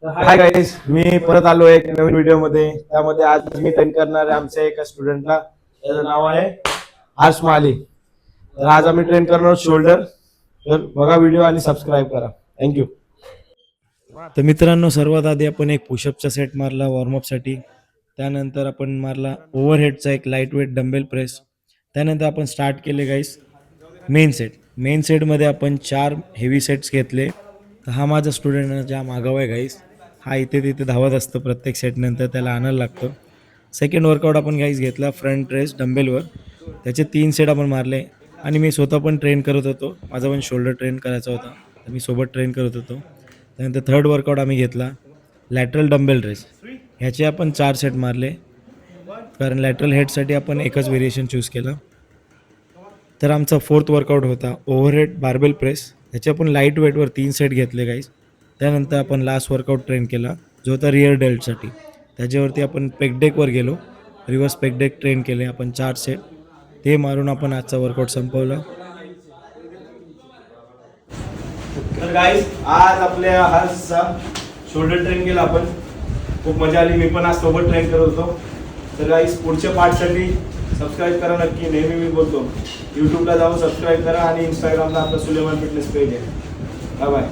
Hi guys, मी परत आलो एक नवीन व्हिडिओ मध्ये. त्यामध्ये आज मी ट्रेन करणार आहे आमच्या एका स्टुडंटला. त्याचं नाव आहे हर्ष माली. तर आज आम्ही ट्रेन करणार शोल्डर. तर बघा व्हिडिओ आणि सबस्क्राईब करा. थँक्यू. तर मित्रांनो, सर्वात आधी आपण एक पुशअपचा सेट मारला वॉर्मअपसाठी. त्यानंतर आपण मारला ओव्हरहेडचा एक लाईट वेट डंबेल प्रेस. त्यानंतर आपण स्टार्ट केले गाईस मेन सेटमध्ये आपण 4 हेवी सेट्स घेतले. तर हा माझा स्टुडंट ज्या आगाऊ आहे गाईस. हा इथे तिथे धावत असतो, प्रत्येक सेटनंतर त्याला आणायला लागतं. सेकंड वर्कआउट आपण गाईस घेतला फ्रंट रेस डंबेलवर. त्याचे 3 सेट आपण मारले. आणि मी स्वतः पण ट्रेन करत होतो, माझा पण शोल्डर ट्रेन करायचा होता, तर मी सोबत ट्रेन करत होतो. त्यानंतर थर्ड वर्कआउट आम्ही घेतला लॅटरल डंबेल रेस. ह्याचे आपण 4 सेट मारले, कारण लॅटरल हेडसाठी आपण एकच व्हेरिएशन चूज केलं. तर आमचा फोर्थ वर्कआउट होता ओव्हरहेड बार्बेल प्रेस. ह्याचे आपण लाईट वेटवर 3 सेट घेतले गाईज. त्यानंतर आपण लास्ट वर्कआउट ट्रेन केला, जो होता रिअर डेल्टसाठी. त्याच्यावरती आपण पेकडेकवर गेलो, रिव्हर्स पेकडेक ट्रेन केले आपण 4 सेट. ते मारून आपण आजचा वर्कआउट संपवला. तर गाईज, आज आपल्या हर्षचा शोल्डर ट्रेन केला आपण. खूप मजा आली. मी पण आज सोबत ट्रेन करत होतो. तर गाईज, पुढच्या पार्टसाठी सबस्क्राईब करा नक्की. नेहमी मी बोलतो, यूट्यूबला जाऊन सबस्क्राईब करा आणि इंस्टाग्रामला आपला सुलेमान फिटनेस पेज आहे. Bye bye.